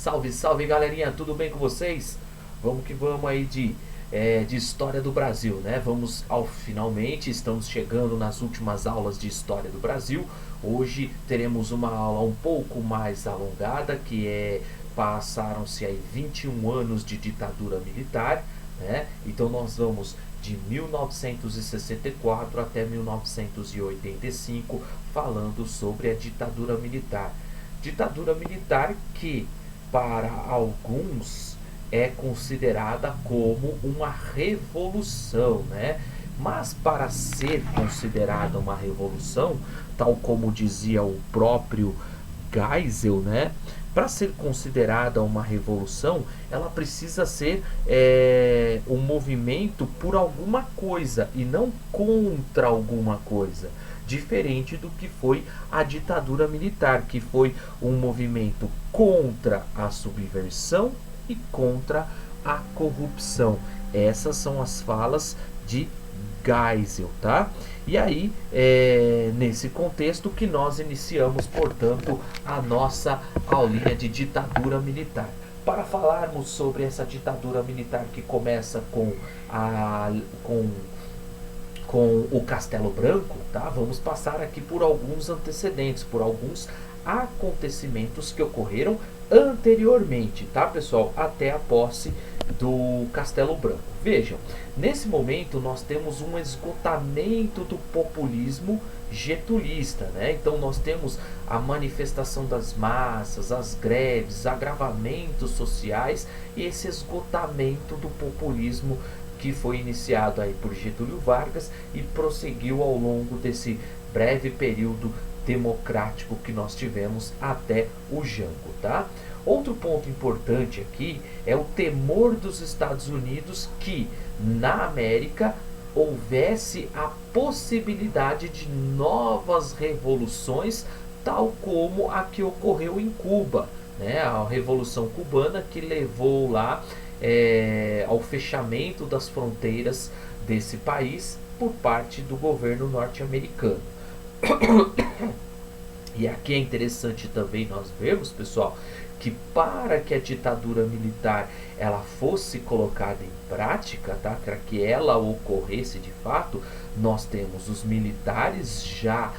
Salve, salve galerinha, tudo bem com vocês? Vamos que vamos aí de história do Brasil, né? Vamos ao finalmente, estamos chegando nas últimas aulas de história do Brasil. Hoje teremos uma aula um pouco mais alongada, passaram-se aí 21 anos de ditadura militar, né? Então nós vamos de 1964 até 1985 falando sobre a ditadura militar. Ditadura militar que para alguns é considerada como uma revolução, né? Mas para ser considerada uma revolução, tal como dizia o próprio Geisel, né? Para ser considerada uma revolução, ela precisa ser um movimento por alguma coisa e não contra alguma coisa. Diferente do que foi a ditadura militar, que foi um movimento contra a subversão e contra a corrupção. Essas são as falas de Geisel, tá? E aí, nesse contexto que nós iniciamos, portanto, a nossa aulinha de ditadura militar. Para falarmos sobre essa ditadura militar que começa com o Castelo Branco, tá? Vamos passar aqui por alguns antecedentes, por alguns acontecimentos que ocorreram anteriormente, tá, pessoal? Até a posse do Castelo Branco. Vejam, nesse momento nós temos um esgotamento do populismo getulista, né? Então nós temos a manifestação das massas, as greves, agravamentos sociais e esse esgotamento do populismo que foi iniciado aí por Getúlio Vargas e prosseguiu ao longo desse breve período democrático que nós tivemos até o Jango, tá? Outro ponto importante aqui é o temor dos Estados Unidos que na América houvesse a possibilidade de novas revoluções, tal como a que ocorreu em Cuba, né? A Revolução Cubana que levou lá ao fechamento das fronteiras desse país por parte do governo norte-americano. E aqui é interessante também nós vermos, pessoal, que para que a ditadura militar ela fosse colocada em prática, tá? Para que ela ocorresse de fato, nós temos os militares já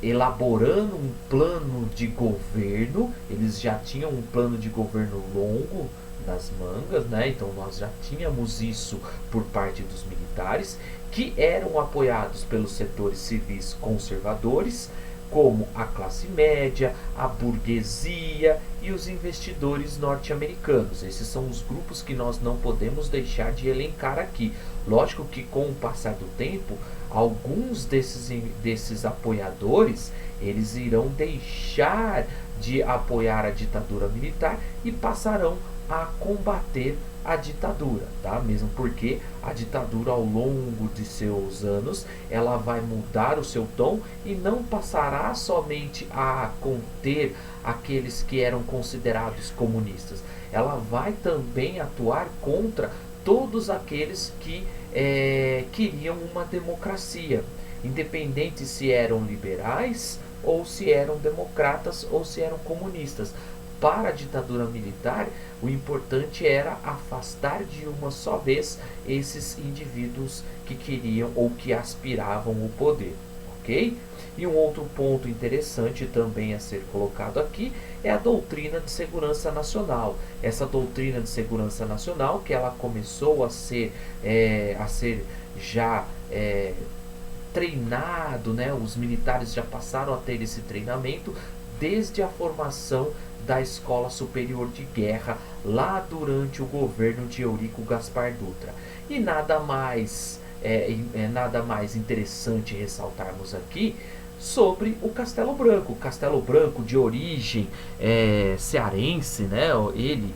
elaborando um plano de governo. Eles já tinham um plano de governo longo nas mangas, né? Então nós já tínhamos isso por parte dos militares, que eram apoiados pelos setores civis conservadores, como a classe média, a burguesia e os investidores norte-americanos. Esses são os grupos que nós não podemos deixar de elencar aqui. Lógico que com o passar do tempo, alguns desses apoiadores, eles irão deixar de apoiar a ditadura militar e passarão a combater a ditadura, tá? Mesmo porque a ditadura ao longo de seus anos ela vai mudar o seu tom e não passará somente a conter aqueles que eram considerados comunistas. Ela vai também atuar contra todos aqueles que queriam uma democracia, independente se eram liberais ou se eram democratas ou se eram comunistas. Para a ditadura militar, o importante era afastar de uma só vez esses indivíduos que queriam ou que aspiravam o poder, ok? E um outro ponto interessante também a ser colocado aqui é a doutrina de segurança nacional. Essa doutrina de segurança nacional que ela começou a ser já treinado, né? Os militares já passaram a ter esse treinamento desde a formação da Escola Superior de Guerra, lá durante o governo de Eurico Gaspar Dutra. E nada mais interessante ressaltarmos aqui sobre o Castelo Branco. O Castelo Branco de origem cearense, né? Ele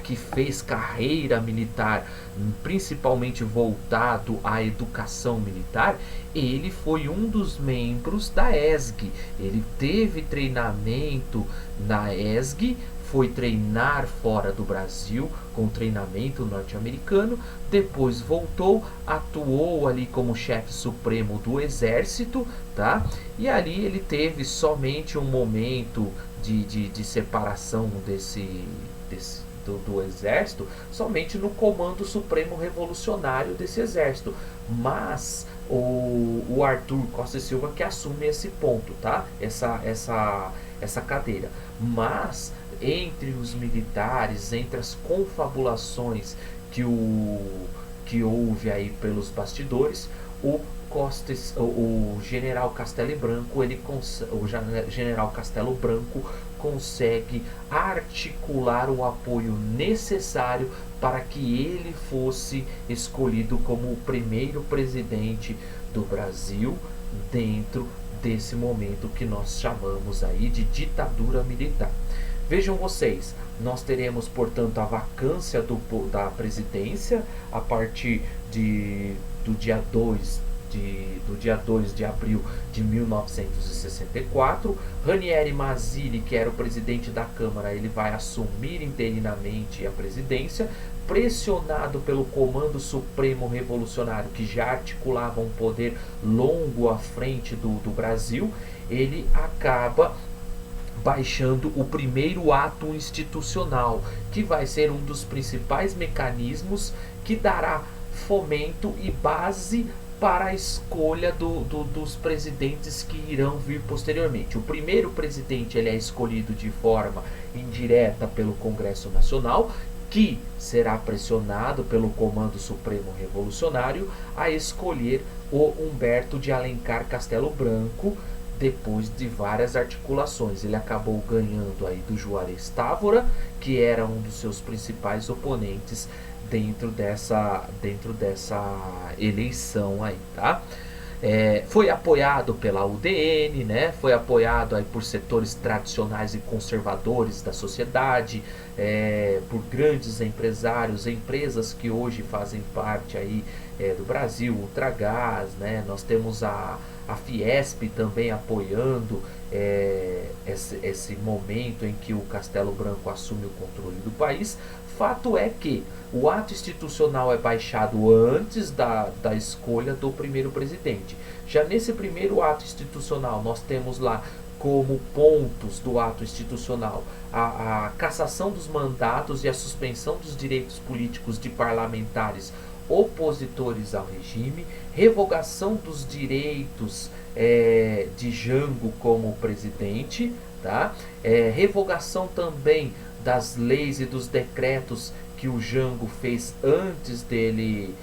que fez carreira militar, principalmente voltado à educação militar, ele foi um dos membros da ESG. Ele teve treinamento na ESG, foi treinar fora do Brasil com treinamento norte-americano, depois voltou, atuou ali como chefe supremo do exército, tá? E ali ele teve somente um momento de separação do exército somente no Comando Supremo Revolucionário desse exército, mas o Arthur Costa e Silva que assume esse ponto, tá? Essa cadeira. Mas entre os militares, entre as confabulações que houve aí pelos bastidores, o general Castelo Branco, o general Castelo Branco consegue articular o apoio necessário para que ele fosse escolhido como o primeiro presidente do Brasil dentro desse momento que nós chamamos aí de ditadura militar. Vejam vocês, nós teremos, portanto, a vacância da presidência a partir do dia 2 de abril de 1964. Ranieri Mazzilli, que era o presidente da Câmara, ele vai assumir interinamente a presidência, pressionado pelo Comando Supremo Revolucionário, que já articulava um poder longo à frente do Brasil. Ele acaba baixando o primeiro ato institucional, que vai ser um dos principais mecanismos que dará fomento e base para a escolha dos presidentes que irão vir posteriormente. O primeiro presidente ele é escolhido de forma indireta pelo Congresso Nacional, que será pressionado pelo Comando Supremo Revolucionário a escolher o Humberto de Alencar Castelo Branco, depois de várias articulações. Ele acabou ganhando aí do Juarez Távora, que era um dos seus principais oponentes dentro dessa eleição aí, tá? Foi apoiado pela UDN, né? Foi apoiado aí por setores tradicionais e conservadores da sociedade, por grandes empresários, empresas que hoje fazem parte aí do Brasil, Ultragaz, né? Nós temos a Fiesp também apoiando esse momento em que o Castelo Branco assume o controle do país. Fato é que o ato institucional é baixado antes da escolha do primeiro presidente. Já nesse primeiro ato institucional, nós temos lá como pontos do ato institucional a cassação dos mandatos e a suspensão dos direitos políticos de parlamentares opositores ao regime, revogação dos direitos de Jango como presidente, tá? Revogação também das leis e dos decretos que o Jango fez antes dele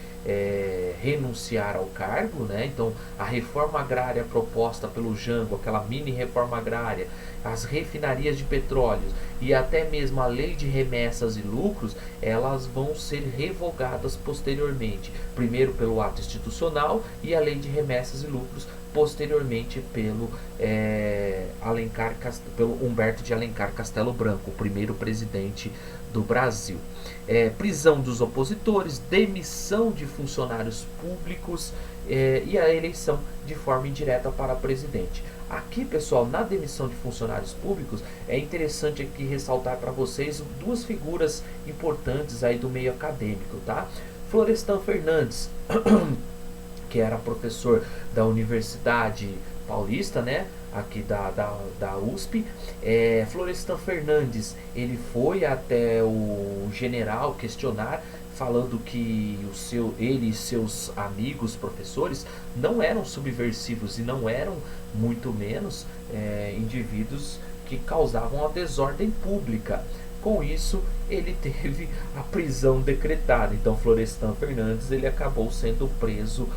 renunciar ao cargo, né? Então, a reforma agrária proposta pelo Jango, aquela mini reforma agrária, as refinarias de petróleo e até mesmo a lei de remessas e lucros, elas vão ser revogadas posteriormente. Primeiro pelo ato institucional e a lei de remessas e lucros posteriormente pelo Humberto de Alencar Castelo Branco, o primeiro presidente do Brasil. Prisão dos opositores, demissão de funcionários públicos e a eleição de forma indireta para presidente. Aqui, pessoal, na demissão de funcionários públicos, é interessante aqui ressaltar para vocês duas figuras importantes aí do meio acadêmico, tá? Florestan Fernandes, que era professor da Universidade Paulista, né? Aqui da USP. Florestan Fernandes, ele foi até o general questionar, falando que ele e seus amigos professores não eram subversivos e não eram, muito menos, indivíduos que causavam a desordem pública. Com isso, ele teve a prisão decretada. Então, Florestan Fernandes ele acabou sendo preso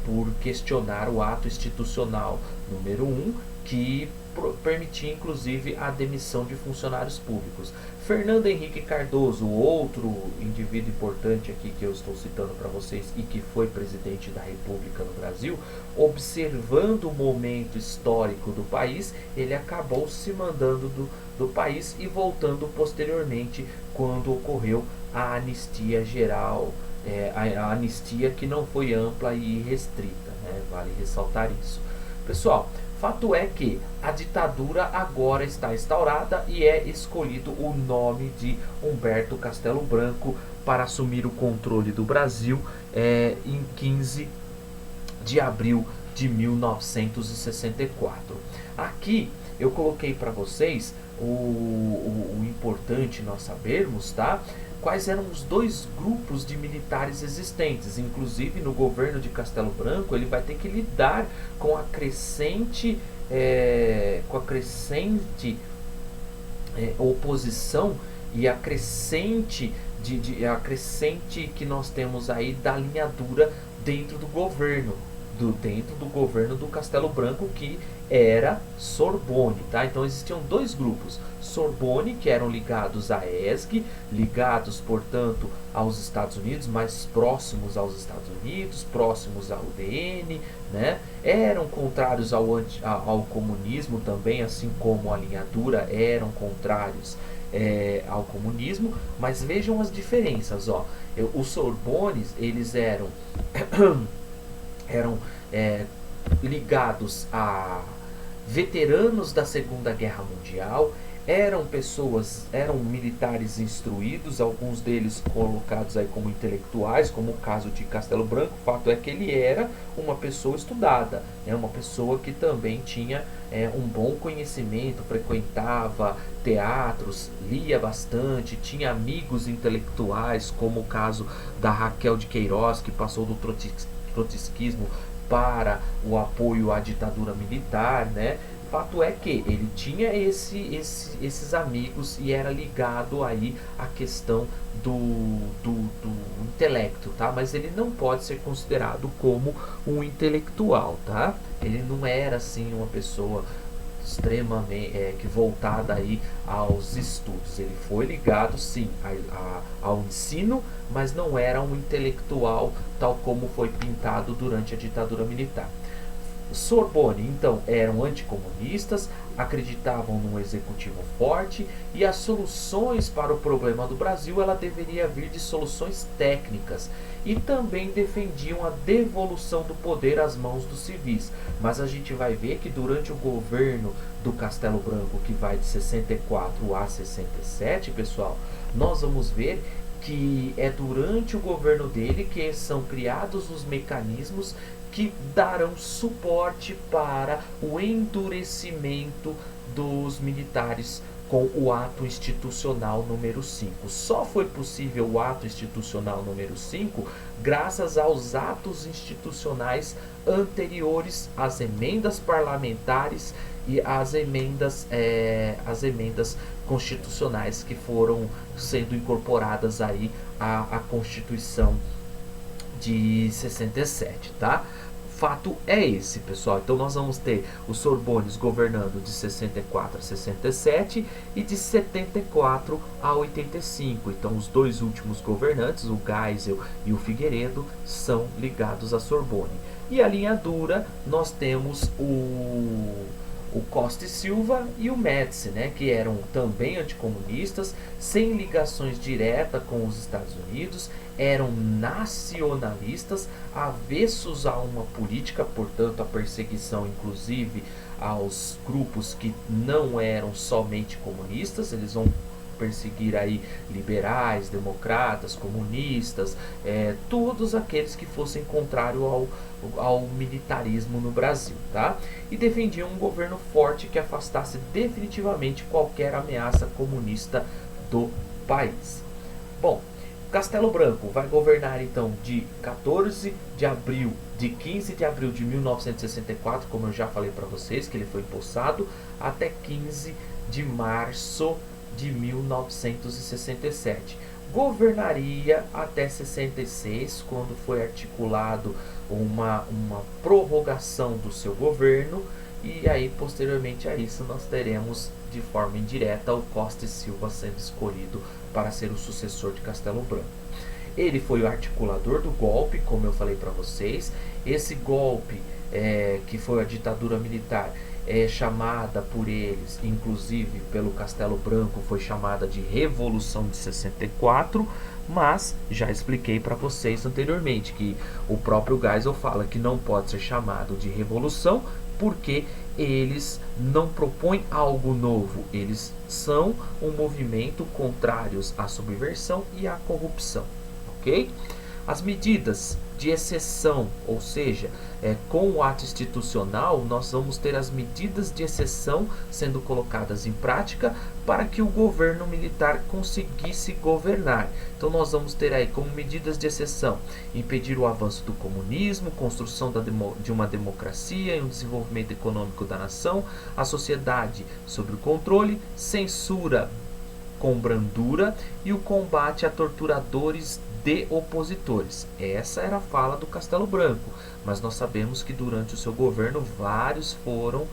por questionar o ato institucional número 1, que permitia inclusive a demissão de funcionários públicos. Fernando Henrique Cardoso, outro indivíduo importante aqui que eu estou citando para vocês e que foi presidente da República no Brasil, observando o momento histórico do país, ele acabou se mandando do país e voltando posteriormente quando ocorreu a anistia geral, a anistia que não foi ampla e restrita, né? Vale ressaltar isso. Pessoal, fato é que a ditadura agora está instaurada e é escolhido o nome de Humberto Castelo Branco para assumir o controle do Brasil em 15 de abril de 1964. Aqui eu coloquei para vocês o importante nós sabermos, tá? Quais eram os dois grupos de militares existentes. Inclusive, no governo de Castelo Branco, ele vai ter que lidar com a crescente, oposição e a crescente, a crescente que nós temos aí da linha dura dentro do governo. Dentro do governo do Castelo Branco, que era Sorbonne, tá? Então existiam dois grupos, Sorbonne, que eram ligados à ESG, ligados, portanto, aos Estados Unidos, mais próximos aos Estados Unidos, próximos ao UDN, né? Eram contrários ao comunismo também, assim como a linha dura eram contrários ao comunismo, mas vejam as diferenças, ó. Os Sorbones, eles eram ligados a veteranos da Segunda Guerra Mundial, eram militares instruídos, alguns deles colocados aí como intelectuais, como o caso de Castelo Branco. O fato é que ele era uma pessoa estudada, uma pessoa que também tinha um bom conhecimento, frequentava teatros, lia bastante, tinha amigos intelectuais, como o caso da Raquel de Queiroz, que passou do trotskismo para o apoio à ditadura militar, né? Fato é que ele tinha esses amigos e era ligado aí à questão do intelecto, tá? Mas ele não pode ser considerado como um intelectual, tá? Ele não era assim uma pessoa extremamente que voltada aí aos estudos. Ele foi ligado sim ao ensino, mas não era um intelectual tal como foi pintado durante a ditadura militar. Sorbonne, então, eram anticomunistas, acreditavam num executivo forte e as soluções para o problema do Brasil ela deveria vir de soluções técnicas, e também defendiam a devolução do poder às mãos dos civis. Mas a gente vai ver que durante o governo do Castelo Branco, que vai de 64 a 67, pessoal, nós vamos ver que é durante o governo dele que são criados os mecanismos que darão suporte para o endurecimento dos militares com o ato institucional número 5. Só foi possível o ato institucional número 5 graças aos atos institucionais anteriores às emendas parlamentares e às emendas constitucionais que foram sendo incorporadas aí à Constituição de 67, tá? Fato é esse, pessoal. Então nós vamos ter os Sorbones governando de 64 a 67 e de 74 a 85. Então os dois últimos governantes, o Geisel e o Figueiredo, são ligados à Sorbonne. E a linha dura, nós temos o Costa e Silva e o Médici, né, que eram também anticomunistas, sem ligações diretas com os Estados Unidos, eram nacionalistas, avessos a uma política, portanto, a perseguição, inclusive, aos grupos que não eram somente comunistas. Eles vão perseguir aí liberais, democratas, comunistas, todos aqueles que fossem contrários ao militarismo no Brasil, tá? E defendiam um governo forte que afastasse definitivamente qualquer ameaça comunista do país. Bom, Castelo Branco vai governar então de 15 de abril de 1964, como eu já falei para vocês, que ele foi empossado, até 15 de março de 1967. Governaria até 66, quando foi articulado uma prorrogação do seu governo, e aí posteriormente a isso nós teremos de forma indireta o Costa e Silva sendo escolhido para ser o sucessor de Castelo Branco. Ele foi o articulador do golpe, como eu falei para vocês. Esse golpe, que foi a ditadura militar, chamada por eles, inclusive pelo Castelo Branco, foi chamada de Revolução de 64, mas já expliquei para vocês anteriormente que o próprio Geisel fala que não pode ser chamado de revolução porque eles não propõem algo novo, eles são um movimento contrários à subversão e à corrupção, ok? As medidas de exceção, ou seja, com o ato institucional nós vamos ter as medidas de exceção sendo colocadas em prática para que o governo militar conseguisse governar. Então nós vamos ter aí como medidas de exceção impedir o avanço do comunismo, construção de uma democracia e um desenvolvimento econômico da nação, a sociedade sob o controle, censura com brandura e o combate a torturadores de opositores. Essa era a fala do Castelo Branco, mas nós sabemos que durante o seu governo várias foram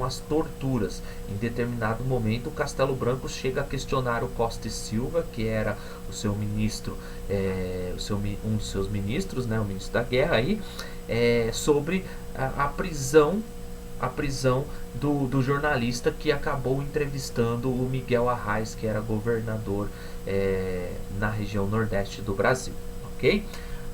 as torturas. Em determinado momento o Castelo Branco chega a questionar o Costa e Silva, que era o seu ministro, um dos seus ministros, né, o ministro da guerra aí, sobre a prisão do jornalista que acabou entrevistando o Miguel Arraes, que era governador na região nordeste do Brasil, ok?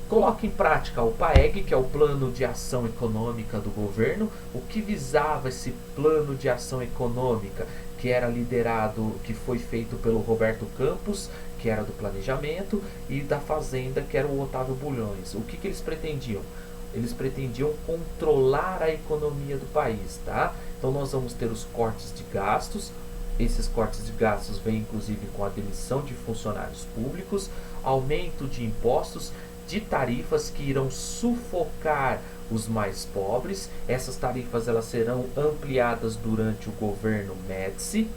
Coloca em prática o PAEG, que é o Plano de Ação Econômica do governo. O que visava esse Plano de Ação Econômica, que era liderado, que foi feito pelo Roberto Campos, que era do Planejamento, e da Fazenda, que era o Otávio Bulhões. O que eles pretendiam? Eles pretendiam controlar a economia do país, tá? Então nós vamos ter os cortes de gastos. Esses cortes de gastos vêm inclusive com a demissão de funcionários públicos, aumento de impostos, de tarifas que irão sufocar os mais pobres. Essas tarifas elas serão ampliadas durante o governo Médici.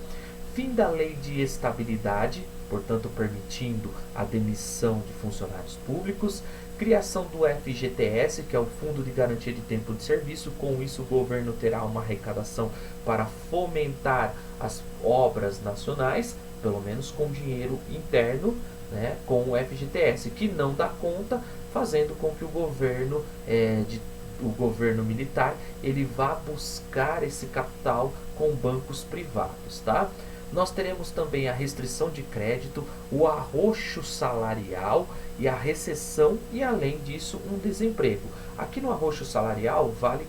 Fim da lei de estabilidade, portanto permitindo a demissão de funcionários públicos. Criação do FGTS, que é o Fundo de Garantia de Tempo de Serviço. Com isso o governo terá uma arrecadação para fomentar as obras nacionais, pelo menos com dinheiro interno, né, com o FGTS, que não dá conta, fazendo com que o governo militar ele vá buscar esse capital com bancos privados, tá? Nós teremos também a restrição de crédito, o arroxo salarial e a recessão e, além disso, um desemprego. Aqui no arroxo salarial vale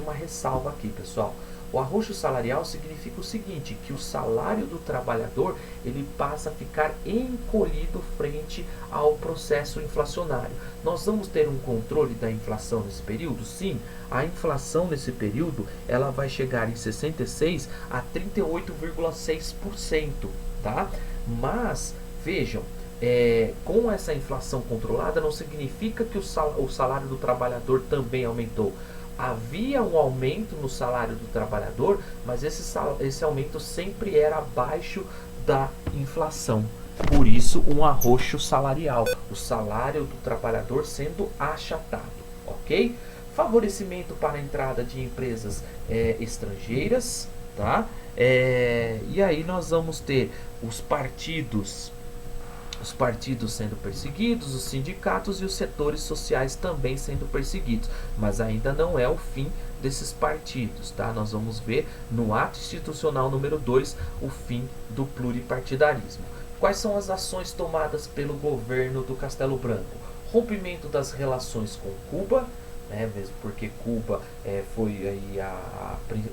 uma ressalva aqui, pessoal. O arroxo salarial significa o seguinte, que o salário do trabalhador ele passa a ficar encolhido frente ao processo inflacionário. Nós vamos ter um controle da inflação nesse período? Sim, a inflação nesse período ela vai chegar em 66 a 38,6%, tá? Mas, vejam, com essa inflação controlada não significa que o salário do trabalhador também aumentou. Havia um aumento no salário do trabalhador, mas esse aumento sempre era abaixo da inflação. Por isso, um arroxo salarial, o salário do trabalhador sendo achatado, ok? Favorecimento para a entrada de empresas estrangeiras, tá? E aí nós vamos ter os partidos sendo perseguidos, os sindicatos e os setores sociais também sendo perseguidos, mas ainda não é o fim desses partidos, tá? Nós vamos ver no ato institucional número 2 o fim do pluripartidarismo. Quais são as ações tomadas pelo governo do Castelo Branco? Rompimento das relações com Cuba, né, mesmo porque Cuba foi aí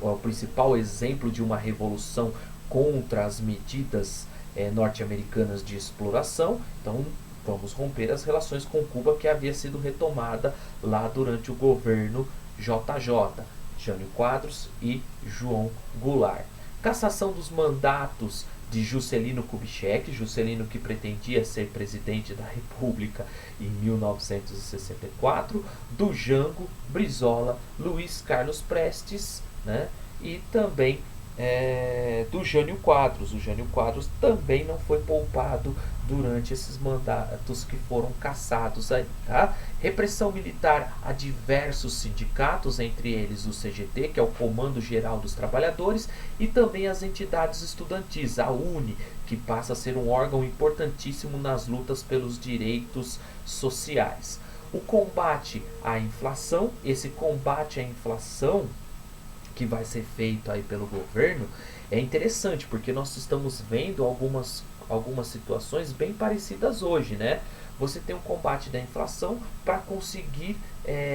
o principal exemplo de uma revolução contra as medidas norte-americanas de exploração. Então vamos romper as relações com Cuba, que havia sido retomada lá durante o governo JJ, Jânio Quadros e João Goulart. Cassação dos mandatos de Juscelino Kubitschek, Juscelino que pretendia ser presidente da República em 1964, do Jango, Brizola, Luiz Carlos Prestes, né, e também do Jânio Quadros. O Jânio Quadros também não foi poupado durante esses mandatos que foram cassados aí, tá? Repressão militar a diversos sindicatos, entre eles o CGT, que é o Comando Geral dos Trabalhadores, e também as entidades estudantis, a UNE, que passa a ser um órgão importantíssimo nas lutas pelos direitos sociais. O combate à inflação, esse combate à inflação que vai ser feito aí pelo governo, é interessante, porque nós estamos vendo algumas situações bem parecidas hoje, né? Você tem um combate da inflação para conseguir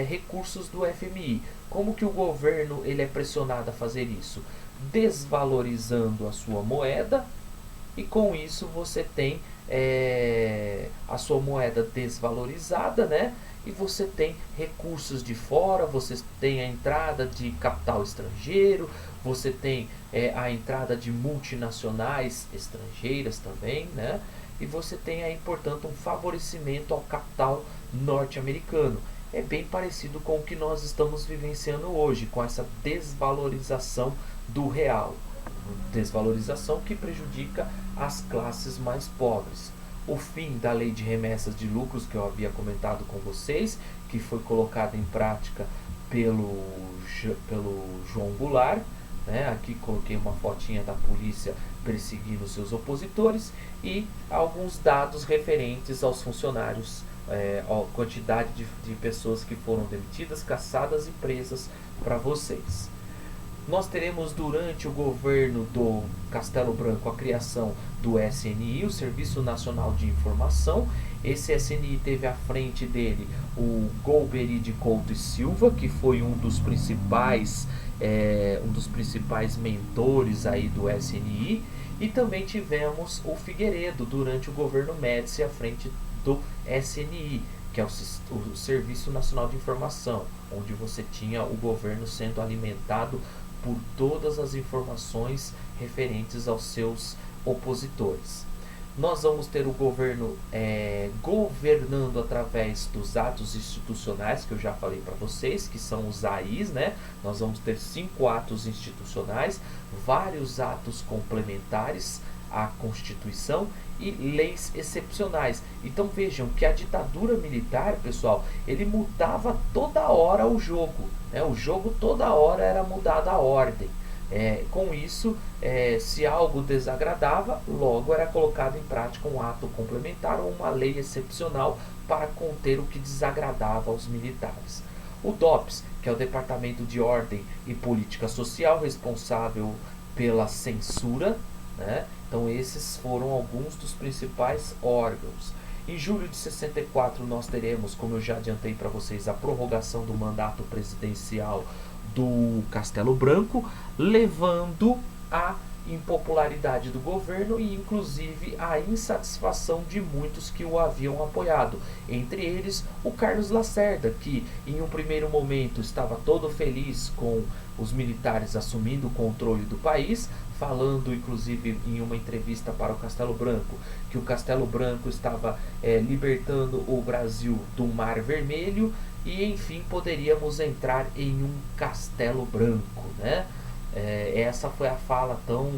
recursos do FMI. Como que o governo ele é pressionado a fazer isso? Desvalorizando a sua moeda, e com isso você tem a sua moeda desvalorizada, né? E você tem recursos de fora, você tem a entrada de capital estrangeiro, você tem a entrada de multinacionais estrangeiras também, né? E você tem aí, portanto, um favorecimento ao capital norte-americano. É bem parecido com o que nós estamos vivenciando hoje, com essa desvalorização do real. Desvalorização que prejudica as classes mais pobres. O fim da lei de remessas de lucros que eu havia comentado com vocês, que foi colocada em prática pelo João Goulart, né? Aqui coloquei uma fotinha da polícia perseguindo seus opositores e alguns dados referentes aos funcionários, a quantidade de pessoas que foram demitidas, caçadas e presas para vocês. Nós teremos durante o governo do Castelo Branco a criação do SNI, o Serviço Nacional de Informação. Esse SNI teve à frente dele o Golbery de Couto e Silva, que foi um dos principais mentores aí do SNI. E também tivemos o Figueiredo durante o governo Médici à frente do SNI, que é o Serviço Nacional de Informação, onde você tinha o governo sendo alimentado por todas as informações referentes aos seus opositores. Nós vamos ter o governo governando através dos atos institucionais, que eu já falei para vocês, que são os AIs, né? Nós vamos ter 5 atos institucionais, vários atos complementares à Constituição e leis excepcionais. Então vejam que a ditadura militar, pessoal, ele mudava toda hora o jogo, né? O jogo toda hora era mudada a ordem. Com isso, se algo desagradava, logo era colocado em prática um ato complementar ou uma lei excepcional para conter o que desagradava aos militares. O DOPS, que é o Departamento de Ordem e Política Social, responsável pela censura, né? Então esses foram alguns dos principais órgãos. Em julho de 64 nós teremos, como eu já adiantei para vocês, a prorrogação do mandato presidencial do Castelo Branco, levando à impopularidade do governo e inclusive à insatisfação de muitos que o haviam apoiado. Entre eles o Carlos Lacerda, que em um primeiro momento estava todo feliz com os militares assumindo o controle do país, falando inclusive em uma entrevista para o Castelo Branco, que o Castelo Branco estava libertando o Brasil do Mar Vermelho e enfim poderíamos entrar em um Castelo Branco, né? Essa foi a fala tão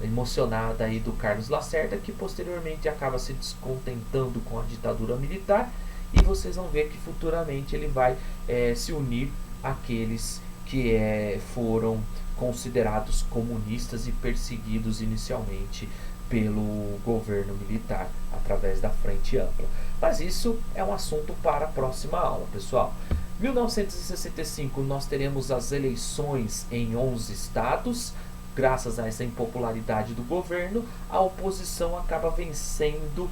emocionada aí do Carlos Lacerda, que posteriormente acaba se descontentando com a ditadura militar, e vocês vão ver que futuramente ele vai se unir àqueles que foram considerados comunistas e perseguidos inicialmente pelo governo militar através da Frente Ampla. Mas isso é um assunto para a próxima aula, pessoal. 1965 nós teremos as eleições em 11 estados. Graças a essa impopularidade do governo, a oposição acaba vencendo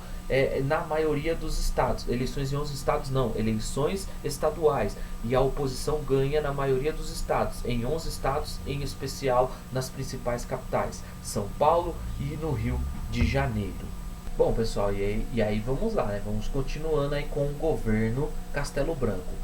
na maioria dos estados. Eleições em 11 estados não, eleições estaduais. E a oposição ganha na maioria dos estados, em 11 estados, em especial nas principais capitais, São Paulo e no Rio de Janeiro. Bom, pessoal, e aí vamos lá, né? Vamos continuando aí com o governo Castelo Branco.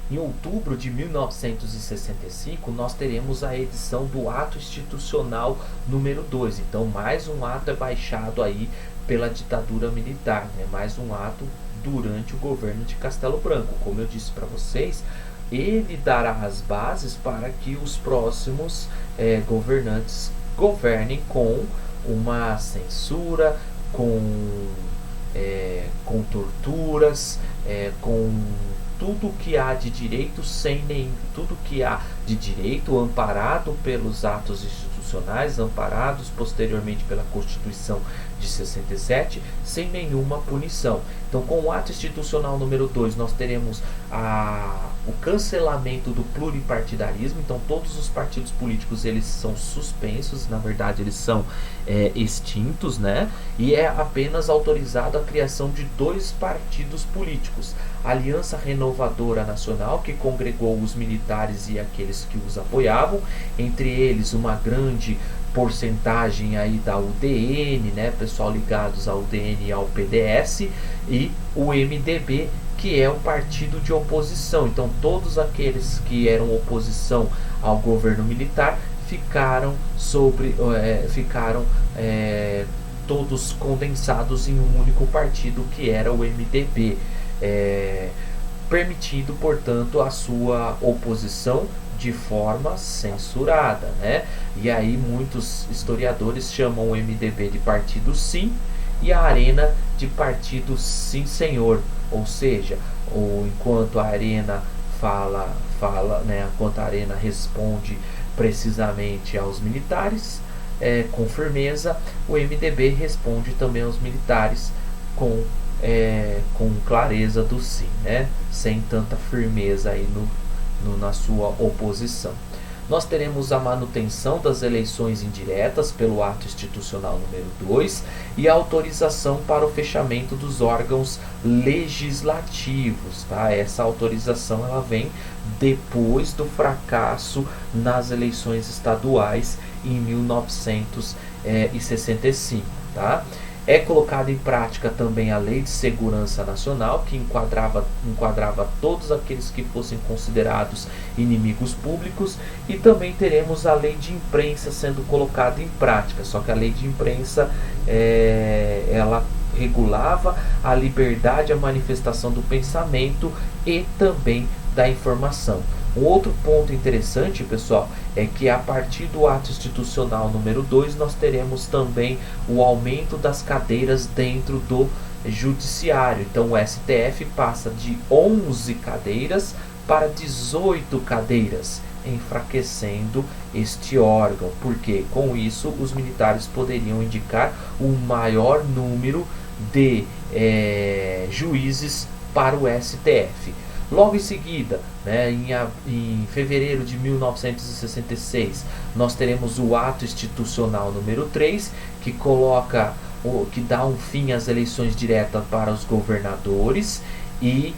Em outubro de 1965, nós teremos a edição do Ato Institucional número 2. Então, mais um ato é baixado aí pela ditadura militar, né? Mais um ato durante o governo de Castelo Branco. Como eu disse para vocês, ele dará as bases para que os próximos governantes governem com uma censura, com torturas, com tudo que há de direito tudo que há de direito amparado pelos atos institucionais, amparados posteriormente pela Constituição de 67, sem nenhuma punição. Então, com o ato institucional número 2, nós teremos o cancelamento do pluripartidarismo. Então todos os partidos políticos eles são suspensos, na verdade eles são extintos, né? E é apenas autorizado a criação de 2 partidos políticos: a Aliança Renovadora Nacional, que congregou os militares e aqueles que os apoiavam, entre eles uma grande porcentagem aí da UDN, né, pessoal ligados ao UDN e ao PDS, e o MDB, que é o partido de oposição. Então todos aqueles que eram oposição ao governo militar ficaram todos condensados em um único partido, que era o MDB, permitindo, portanto, a sua oposição de forma censurada, né? E aí muitos historiadores chamam o MDB de partido sim e a Arena de partido sim senhor, ou seja, enquanto a Arena enquanto a Arena responde precisamente aos militares com firmeza, o MDB responde também aos militares com clareza do sim, né? Sem tanta firmeza aí na sua oposição. Nós teremos a manutenção das eleições indiretas pelo ato institucional número 2 e a autorização para o fechamento dos órgãos legislativos, tá? Essa autorização ela vem depois do fracasso nas eleições estaduais em 1965, tá? É colocada em prática também a Lei de Segurança Nacional, que enquadrava todos aqueles que fossem considerados inimigos públicos, e também teremos a Lei de Imprensa sendo colocada em prática, só que a Lei de Imprensa ela regulava a liberdade, a manifestação do pensamento e também da informação. Um outro ponto interessante, pessoal, é que a partir do ato institucional número 2, nós teremos também o aumento das cadeiras dentro do judiciário. Então o STF passa de 11 cadeiras para 18 cadeiras, enfraquecendo este órgão, porque com isso os militares poderiam indicar um maior número de juízes para o STF. Logo em seguida, né, em fevereiro de 1966, nós teremos o ato institucional número 3, que dá um fim às eleições diretas para os governadores e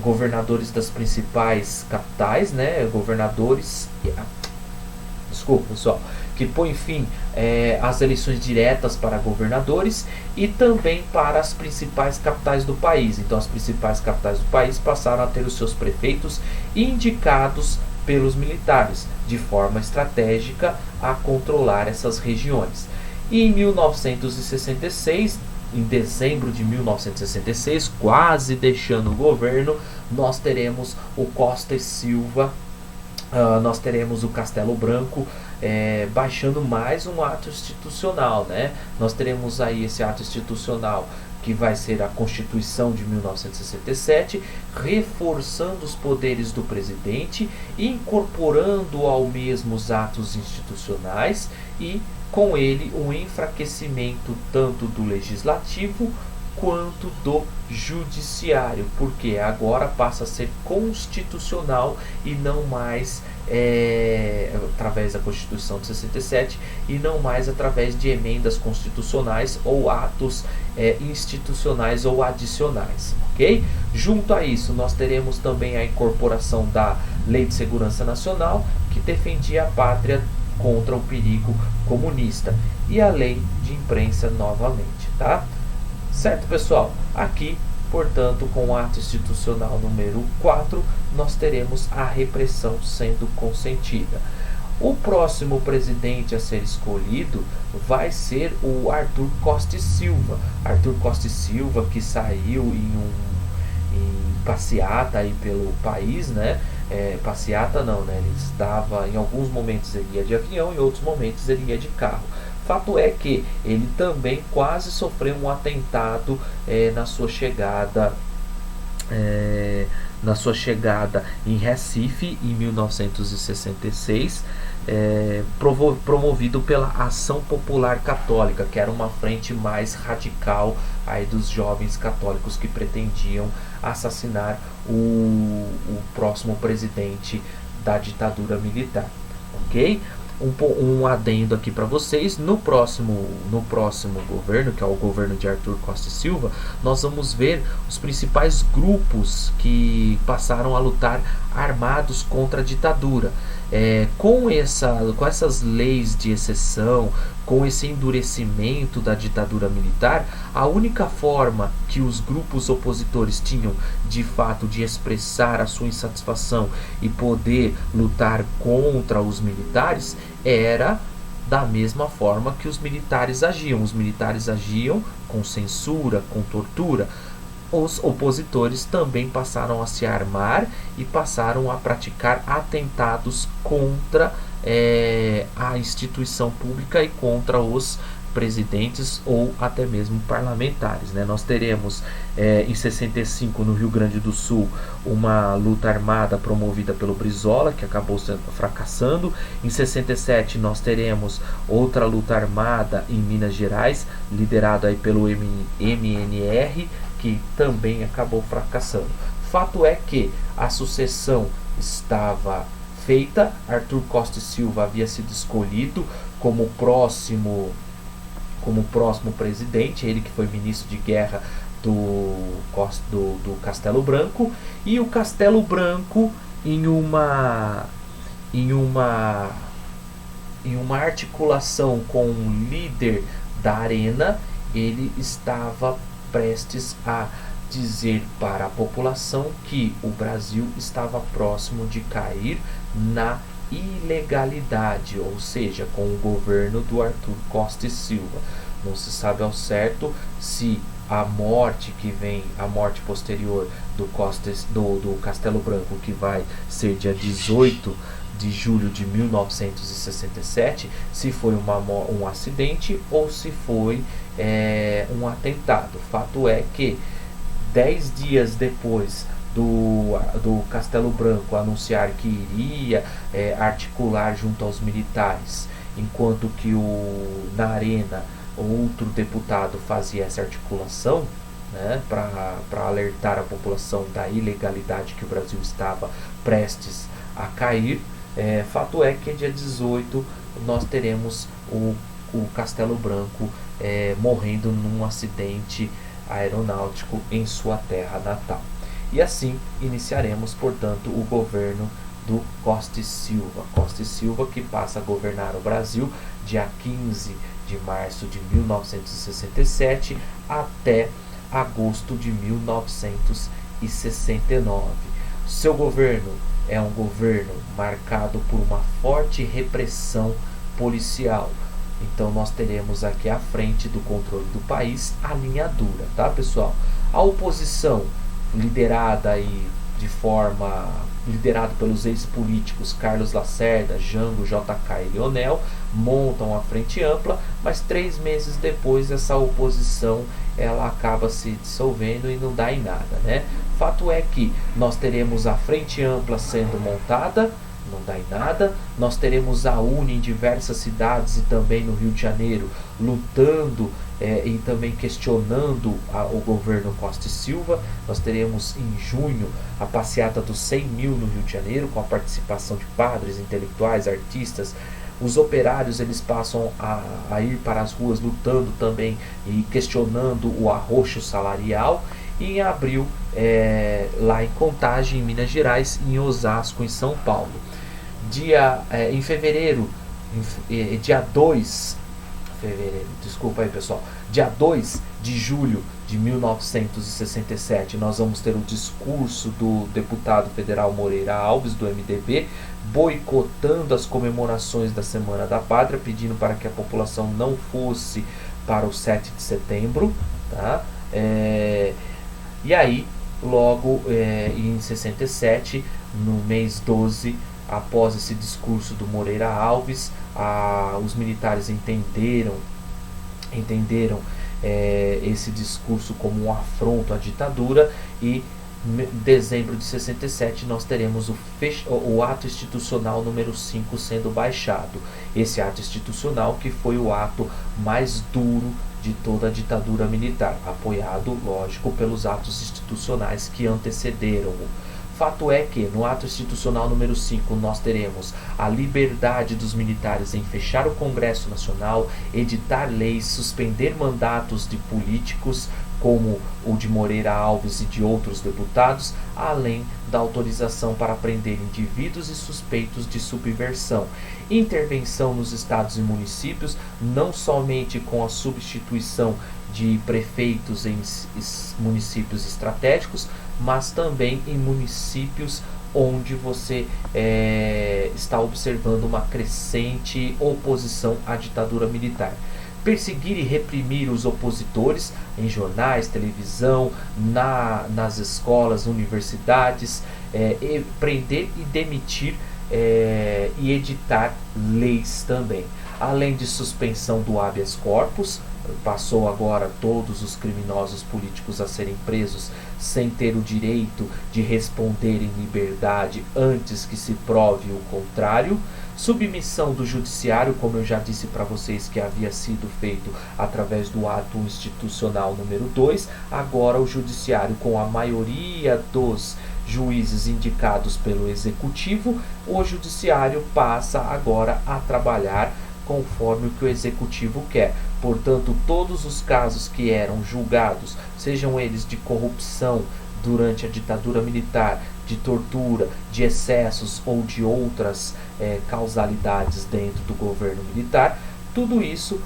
governadores das principais capitais, né, que põe fim às eleições diretas para governadores e também para as principais capitais do país. Então as principais capitais do país passaram a ter os seus prefeitos indicados pelos militares, de forma estratégica a controlar essas regiões. E em 1966, em dezembro de 1966, quase deixando o governo, nós teremos o Costa e Silva, nós teremos o Castelo Branco baixando mais um ato institucional, né? Nós teremos aí esse ato institucional que vai ser a Constituição de 1967, reforçando os poderes do presidente, incorporando ao mesmo os atos institucionais e com ele um enfraquecimento tanto do legislativo quanto do judiciário, porque agora passa a ser constitucional e não mais através da Constituição de 67 e não mais através de emendas constitucionais ou atos institucionais ou adicionais, ok? Junto a isso, nós teremos também a incorporação da Lei de Segurança Nacional, que defendia a pátria contra o perigo comunista, e a Lei de Imprensa novamente, tá? Certo, pessoal? Aqui, portanto, com o ato institucional número 4, nós teremos a repressão sendo consentida. O próximo presidente a ser escolhido vai ser o Arthur Costa e Silva. Arthur Costa e Silva, que saiu em passeata aí pelo país, né? Passeata não, né? Ele estava, em alguns momentos ele ia de avião, em outros momentos ele ia de carro. Fato é que ele também quase sofreu um atentado na sua chegada em Recife em 1966, promovido pela Ação Popular Católica, que era uma frente mais radical aí dos jovens católicos que pretendiam assassinar o próximo presidente da ditadura militar, ok? Um adendo aqui para vocês: no próximo governo, que é o governo de Arthur Costa e Silva, nós vamos ver os principais grupos que passaram a lutar armados contra a ditadura. Com essas leis de exceção, com esse endurecimento da ditadura militar, a única forma que os grupos opositores tinham de fato de expressar a sua insatisfação e poder lutar contra os militares era da mesma forma que os militares agiam. Os militares agiam com censura, com tortura. Os opositores também passaram a se armar e passaram a praticar atentados contra a instituição pública e contra os presidentes ou até mesmo parlamentares, né? Nós teremos em 65 no Rio Grande do Sul uma luta armada promovida pelo Brizola, que acabou fracassando. Em 67 nós teremos outra luta armada em Minas Gerais, liderado aí pelo MNR, que também acabou fracassando. Fato é que a sucessão estava feita, Arthur Costa e Silva havia sido escolhido como próximo presidente, ele que foi ministro de guerra do Castelo Branco, e o Castelo Branco em uma articulação com o líder da Arena, ele estava prestes a dizer para a população que o Brasil estava próximo de cair na ilegalidade, ou seja, com o governo do Arthur Costa e Silva. Não se sabe ao certo se a morte posterior do Castelo Branco, que vai ser dia 18 de julho de 1967, se foi um acidente ou se foi um atentado. Fato é que 10 dias depois do Castelo Branco anunciar que iria articular junto aos militares, enquanto que na Arena outro deputado fazia essa articulação, né, para alertar a população da ilegalidade que o Brasil estava prestes a cair. Fato é que dia 18 nós teremos o Castelo Branco morrendo num acidente aeronáutico em sua terra natal. E assim iniciaremos, portanto, o governo do Costa e Silva. Costa e Silva, que passa a governar o Brasil dia 15 de março de 1967 até agosto de 1969. Seu governo é um governo marcado por uma forte repressão policial. Então nós teremos aqui à frente do controle do país a linha dura, tá, pessoal? A oposição, liderado pelos ex-políticos Carlos Lacerda, Jango, JK e Lionel, montam a Frente Ampla, mas 3 meses depois essa oposição ela acaba se dissolvendo e não dá em nada, né? Fato é que nós teremos a Frente Ampla sendo montada, não dá em nada. Nós teremos a UNE em diversas cidades e também no Rio de Janeiro, lutando e também questionando o governo Costa e Silva. Nós teremos em junho a passeata dos 100 mil no Rio de Janeiro, com a participação de padres, intelectuais, artistas. Os operários eles passam a ir para as ruas lutando também e questionando o arroxo salarial. E em abril, lá em Contagem, em Minas Gerais, em Osasco, em São Paulo. Em fevereiro, dia 2 de julho de 1967, nós vamos ter o discurso do deputado federal Moreira Alves, do MDB, boicotando as comemorações da Semana da Pátria, pedindo para que a população não fosse para o 7 de setembro, tá? E aí, logo em 67, no mês 12, após esse discurso do Moreira Alves, os militares entenderam esse discurso como um afronto à ditadura, e em dezembro de 67 nós teremos o ato institucional número 5 sendo baixado. Esse ato institucional que foi o ato mais duro de toda a ditadura militar, apoiado, lógico, pelos atos institucionais que antecederam-o. Fato é que, no ato institucional número 5, nós teremos a liberdade dos militares em fechar o Congresso Nacional, editar leis, suspender mandatos de políticos, como o de Moreira Alves e de outros deputados, além da autorização para prender indivíduos e suspeitos de subversão. Intervenção nos estados e municípios, não somente com a substituição de prefeitos em municípios estratégicos, mas também em municípios onde você está observando uma crescente oposição à ditadura militar. Perseguir e reprimir os opositores em jornais, televisão, nas escolas, universidades, prender e demitir e editar leis também. Além de suspensão do habeas corpus, passou agora todos os criminosos políticos a serem presos sem ter o direito de responder em liberdade antes que se prove o contrário. Submissão do judiciário, como eu já disse para vocês que havia sido feito através do ato institucional número 2, agora o judiciário, com a maioria dos juízes indicados pelo executivo, o judiciário passa agora a trabalhar conforme o que o executivo quer. Portanto, todos os casos que eram julgados, sejam eles de corrupção durante a ditadura militar, de tortura, de excessos ou de outras causalidades dentro do governo militar, tudo isso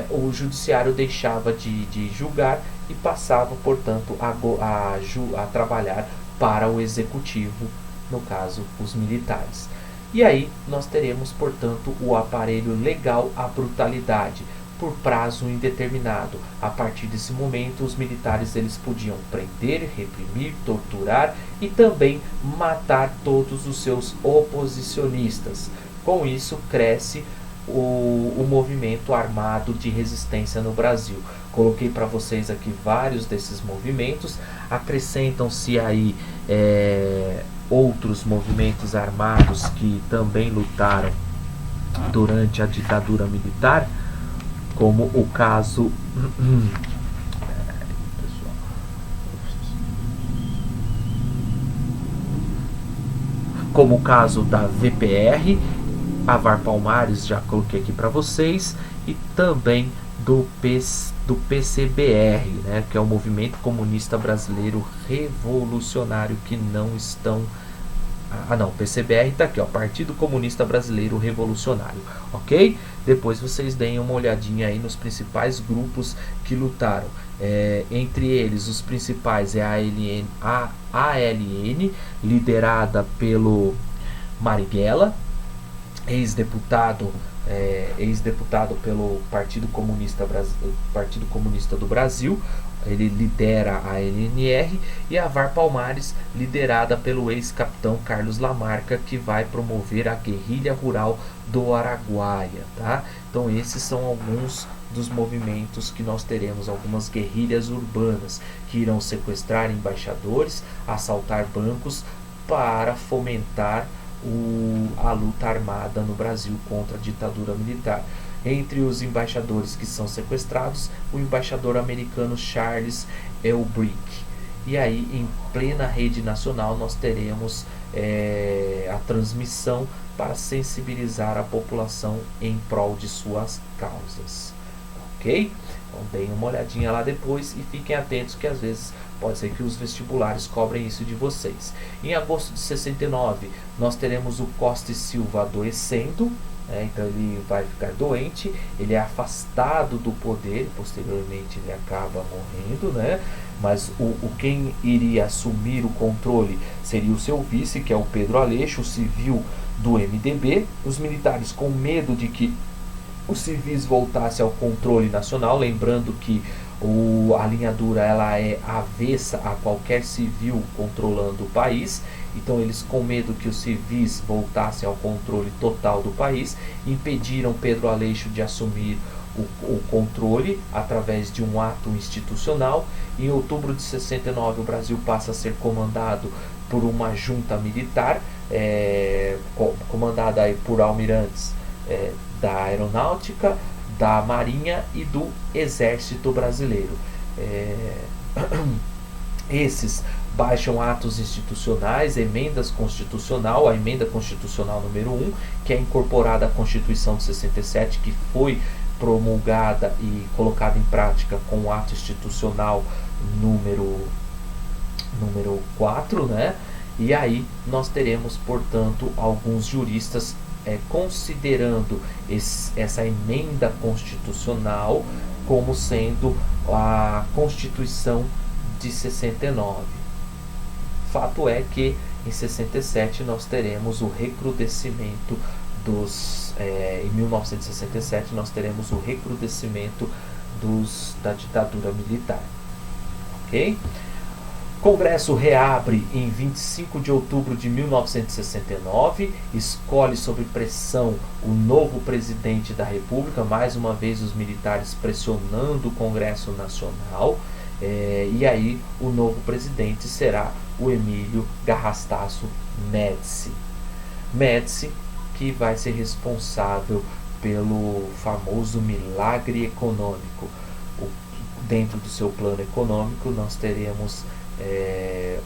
o judiciário deixava de julgar e passava, portanto, a trabalhar para o executivo, no caso, os militares. E aí nós teremos, portanto, o aparelho legal à brutalidade, por prazo indeterminado. A partir desse momento, os militares eles podiam prender, reprimir, torturar e também matar todos os seus oposicionistas. Com isso, cresce o movimento armado de resistência no Brasil. Coloquei para vocês aqui vários desses movimentos. Acrescentam-se aí outros movimentos armados que também lutaram durante a ditadura militar, como o caso da VPR, a VAR Palmares, já coloquei aqui para vocês, e também do PCBR, né, que é o Movimento Comunista Brasileiro Revolucionário, que não estão... o PCBR está aqui, ó, Partido Comunista Brasileiro Revolucionário, ok? Depois vocês deem uma olhadinha aí nos principais grupos que lutaram. Entre eles, os principais é a ALN, liderada pelo Marighella, ex-deputado pelo Partido Comunista do Brasil. Ele lidera a LNR, e a VAR Palmares, liderada pelo ex-capitão Carlos Lamarca, que vai promover a guerrilha rural do Araguaia, tá? Então esses são alguns dos movimentos que nós teremos, algumas guerrilhas urbanas que irão sequestrar embaixadores, assaltar bancos para fomentar a luta armada no Brasil contra a ditadura militar. Entre os embaixadores que são sequestrados, o embaixador americano Charles Elbrick. E aí, em plena rede nacional, nós teremos a transmissão para sensibilizar a população em prol de suas causas. Ok? Então, deem uma olhadinha lá depois e fiquem atentos que às vezes pode ser que os vestibulares cobrem isso de vocês. Em agosto de 69, nós teremos o Costa e Silva adoecendo. Então ele vai ficar doente, ele é afastado do poder, posteriormente ele acaba morrendo, né? Mas quem iria assumir o controle seria o seu vice, que é o Pedro Aleixo, o civil do MDB. Os militares, com medo de que os civis voltassem ao controle nacional, lembrando que a linha dura ela é avessa a qualquer civil controlando o país. Então eles, com medo que os civis voltassem ao controle total do país, impediram Pedro Aleixo de assumir o controle através de um ato institucional. Em outubro de 69, o Brasil passa a ser comandado por uma junta militar, comandada aí por almirantes da aeronáutica, da Marinha e do Exército Brasileiro. Esses baixam atos institucionais, emendas constitucional, a emenda constitucional número 1, que é incorporada à Constituição de 67, que foi promulgada e colocada em prática com o ato institucional número 4, né? E aí nós teremos, portanto, alguns juristas considerando essa emenda constitucional como sendo a Constituição de 69. Fato é que em 67 nós teremos o recrudescimento em 1967 nós teremos o recrudescimento da ditadura militar. Ok? O Congresso reabre em 25 de outubro de 1969, escolhe sob pressão o novo presidente da República, mais uma vez os militares pressionando o Congresso Nacional, e aí o novo presidente será o Emílio Garrastazu Médici. Médici, que vai ser responsável pelo famoso milagre econômico. Dentro do seu plano econômico, nós teremos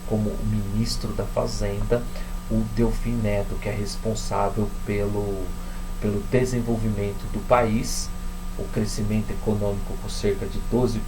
como ministro da Fazenda o Delfim Neto, que é responsável pelo desenvolvimento do país, o crescimento econômico com cerca de 12%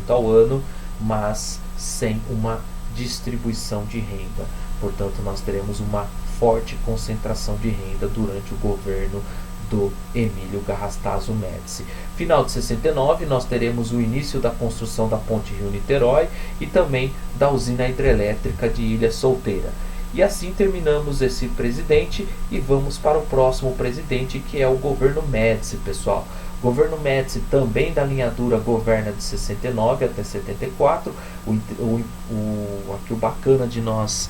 ao ano, mas sem uma distribuição de renda. Portanto, nós teremos uma forte concentração de renda durante o governo do Emílio Garrastazu Médici. Final de 69, nós teremos o início da construção da Ponte Rio-Niterói e também da usina hidrelétrica de Ilha Solteira. E assim terminamos esse presidente e vamos para o próximo presidente, que é o governo Médici, pessoal. O governo Médici, também da linha dura, governa de 69 até 74. Aqui o bacana de nós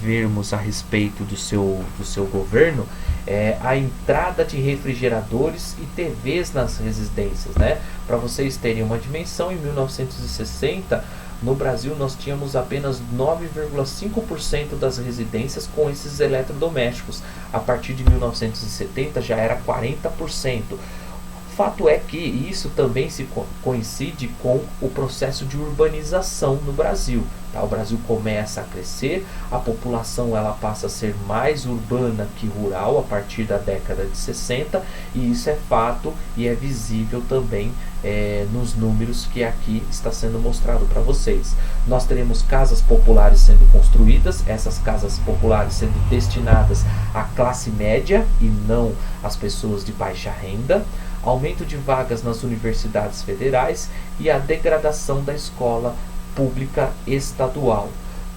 vermos a respeito do seu governo é a entrada de refrigeradores e TVs nas residências, né? Para vocês terem uma dimensão, em 1960, no Brasil nós tínhamos apenas 9,5% das residências com esses eletrodomésticos. A partir de 1970 já era 40%. Fato é que isso também coincide com o processo de urbanização no Brasil. Tá? O Brasil começa a crescer, a população ela passa a ser mais urbana que rural a partir da década de 60, e isso é fato e é visível também nos números que aqui está sendo mostrado para vocês. Nós teremos casas populares sendo construídas, essas casas populares sendo destinadas à classe média e não às pessoas de baixa renda, aumento de vagas nas universidades federais e a degradação da escola pública estadual.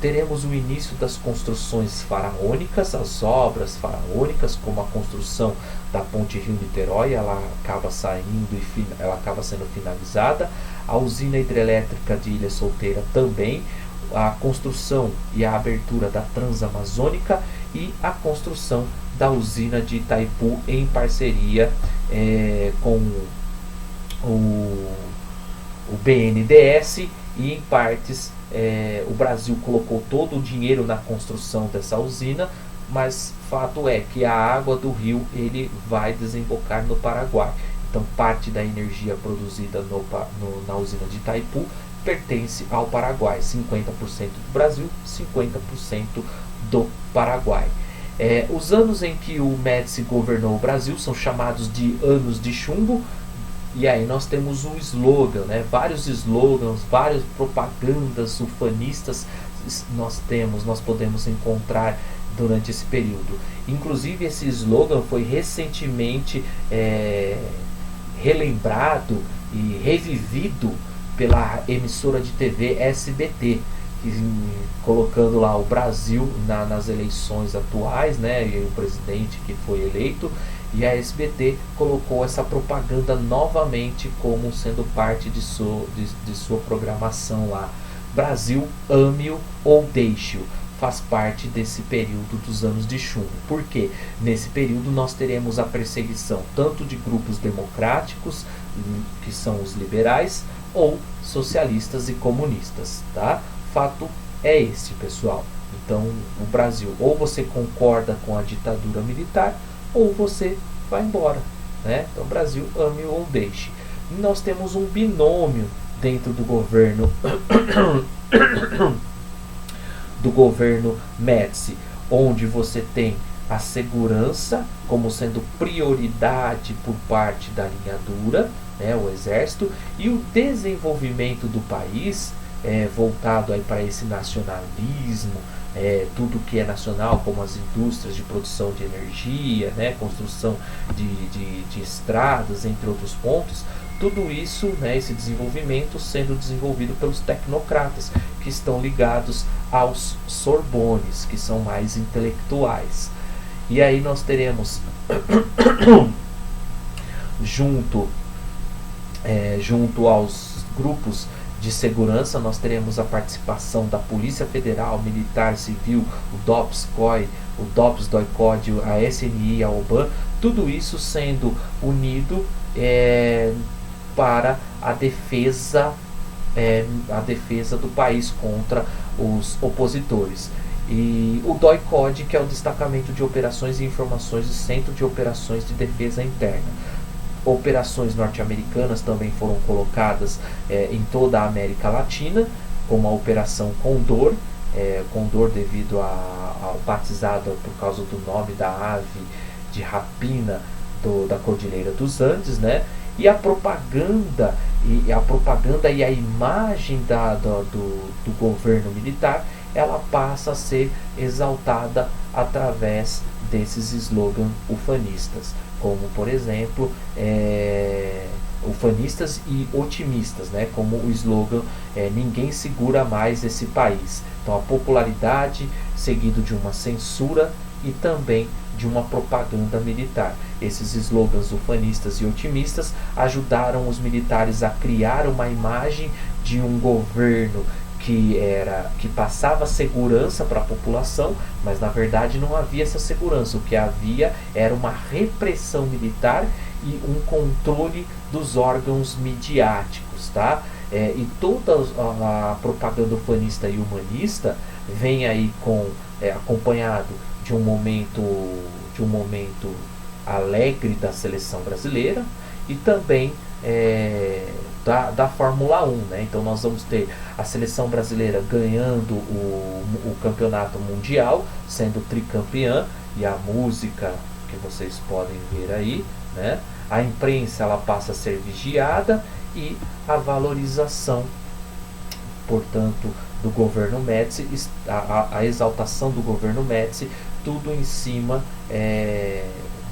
Teremos o início das construções faraônicas, as obras faraônicas, como a construção da Ponte Rio-Niterói, ela acaba sendo finalizada, a usina hidrelétrica de Ilha Solteira também, a construção e a abertura da Transamazônica e a construção da usina de Itaipu em parceria com o BNDES, e em partes o Brasil colocou todo o dinheiro na construção dessa usina, mas fato é que a água do rio ele vai desembocar no Paraguai. Então parte da energia produzida na usina de Itaipu pertence ao Paraguai, 50% do Brasil, 50% do Paraguai. Os anos em que o Médici governou o Brasil são chamados de anos de chumbo, e aí nós temos um slogan, né? Vários slogans, várias propagandas ufanistas nós podemos encontrar durante esse período. Inclusive esse slogan foi recentemente relembrado e revivido pela emissora de TV SBT, colocando lá o Brasil nas eleições atuais, né, e o presidente que foi eleito, e a SBT colocou essa propaganda novamente como sendo parte de sua programação lá. Brasil, ame-o ou deixe-o. Faz parte desse período dos anos de chumbo. Por quê? Nesse período nós teremos a perseguição tanto de grupos democráticos, que são os liberais, ou socialistas e comunistas, tá? Fato é esse, pessoal. Então, o Brasil, ou você concorda com a ditadura militar, ou você vai embora. né? Então, Brasil, ame ou deixe. E nós temos um binômio dentro do governo Médici, onde você tem a segurança como sendo prioridade por parte da linha dura, né, o exército, e o desenvolvimento do país voltado aí para esse nacionalismo, tudo que é nacional, como as indústrias de produção de energia, né, construção de estradas, entre outros pontos. Tudo isso, né, esse desenvolvimento sendo desenvolvido pelos tecnocratas, que estão ligados aos Sorbones, que são mais intelectuais. E aí nós teremos junto aos grupos de segurança, nós teremos a participação da Polícia Federal, Militar, Civil, o DOPS, COI, o DOPS, DOI-CODE, a SNI, a OBAN, tudo isso sendo unido para a defesa do país contra os opositores. E o DOI-CODE, que é o Destacamento de Operações e Informações do Centro de Operações de Defesa Interna. Operações norte-americanas também foram colocadas em toda a América Latina, como a Operação Condor, Condor devido ao batizado por causa do nome da ave de rapina da Cordilheira dos Andes, né? E a propaganda e a imagem do governo militar, ela passa a ser exaltada através desses slogans ufanistas, como por exemplo ufanistas e otimistas, né? Como o slogan ninguém segura mais esse país. Então, a popularidade seguido de uma censura e também de uma propaganda militar. Esses slogans ufanistas e otimistas ajudaram os militares a criar uma imagem de um governo que passava segurança para a população, mas na verdade não havia essa segurança. O que havia era uma repressão militar e um controle dos órgãos midiáticos, tá? E toda a propaganda ufanista e humanista vem aí acompanhado de um momento alegre da seleção brasileira e também da Fórmula 1, né? Então nós vamos ter a seleção brasileira ganhando o campeonato mundial, sendo tricampeã, e a música que vocês podem ver aí, né? A imprensa, ela passa a ser vigiada, e a valorização, portanto, do governo Médici, a exaltação do governo Médici, tudo em cima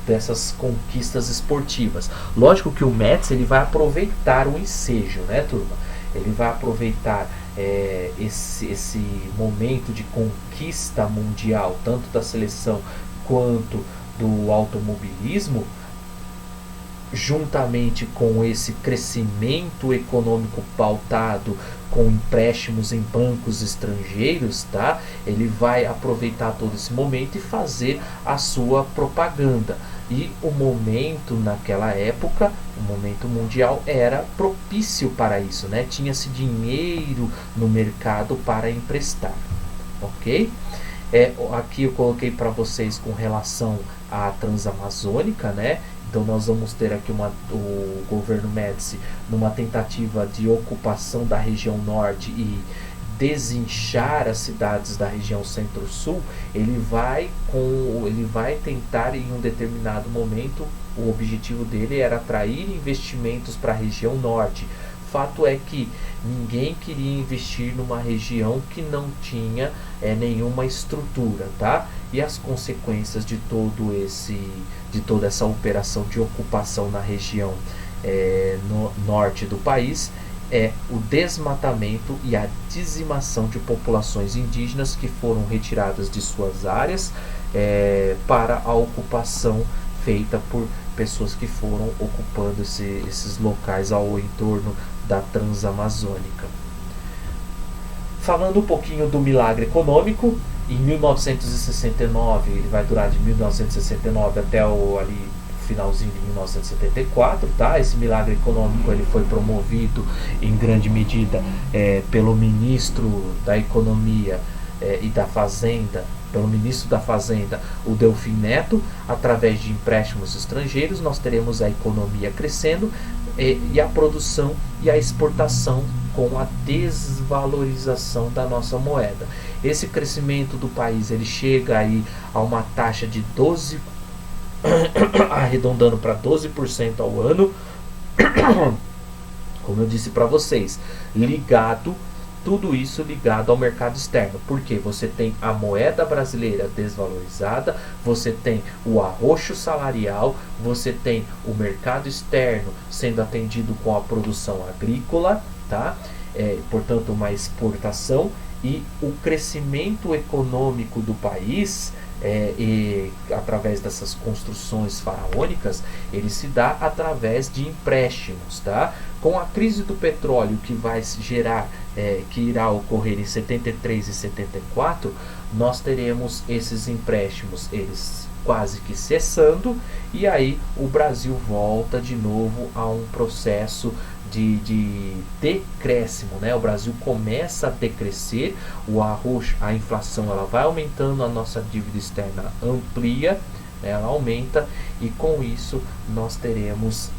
dessas conquistas esportivas. Lógico que o Médici, ele vai aproveitar o ensejo, né, turma? Ele vai aproveitar esse momento de conquista mundial, tanto da seleção quanto do automobilismo, juntamente com esse crescimento econômico pautado com empréstimos em bancos estrangeiros, tá? Ele vai aproveitar todo esse momento e fazer a sua propaganda. E o momento naquela época, o momento mundial, era propício para isso, né? Tinha-se dinheiro no mercado para emprestar, ok? Aqui eu coloquei para vocês com relação à Transamazônica, né? Então nós vamos ter aqui o governo Médici numa tentativa de ocupação da região norte e desinchar as cidades da região centro-sul. Ele vai tentar, em um determinado momento, o objetivo dele era atrair investimentos para a região norte. Fato é que ninguém queria investir numa região que não tinha nenhuma estrutura, tá? E as consequências de toda essa operação de ocupação na região no norte do país o desmatamento e a dizimação de populações indígenas que foram retiradas de suas áreas para a ocupação feita por pessoas que foram ocupando esses locais ao entorno da Transamazônica. Falando um pouquinho do milagre econômico, em 1969, ele vai durar de 1969 até ali finalzinho de 1974, tá? Esse milagre econômico, ele foi promovido em grande medida pelo ministro da Economia e da Fazenda pelo ministro da Fazenda, o Delfim Neto, através de empréstimos estrangeiros, nós teremos a economia crescendo e a produção e a exportação com a desvalorização da nossa moeda. Esse crescimento do país, ele chega aí a uma taxa de 12, arredondando para 12% ao ano, como eu disse para vocês, tudo isso ligado ao mercado externo, porque você tem a moeda brasileira desvalorizada, você tem o arroxo salarial, você tem o mercado externo sendo atendido com a produção agrícola, tá? Portanto, uma exportação, e o crescimento econômico do país, através dessas construções faraônicas, ele se dá através de empréstimos, tá? Com a crise do petróleo que vai gerar, que irá ocorrer em 73 e 74, nós teremos esses empréstimos, eles quase que cessando, e aí o Brasil volta de novo a um processo de decréscimo, né? O Brasil começa a decrescer, a inflação ela vai aumentando, a nossa dívida externa amplia, né? Ela aumenta, e com isso nós teremos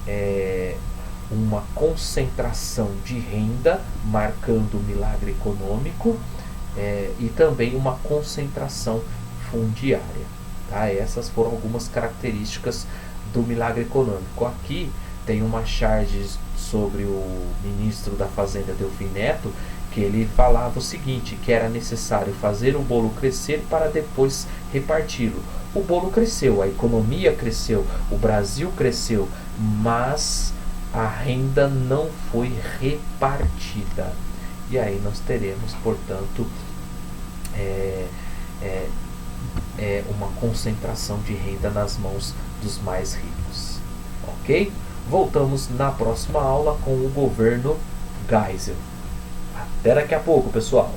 uma concentração de renda, marcando o milagre econômico, e também uma concentração fundiária, tá? Essas foram algumas características do milagre econômico. Aqui tem uma charge sobre o ministro da Fazenda, Delfim Neto, que ele falava o seguinte, que era necessário fazer o bolo crescer para depois reparti-lo. O bolo cresceu, a economia cresceu, o Brasil cresceu, mas a renda não foi repartida. E aí nós teremos, portanto, uma concentração de renda nas mãos dos mais ricos. Ok? Voltamos na próxima aula com o governo Geisel. Até daqui a pouco, pessoal!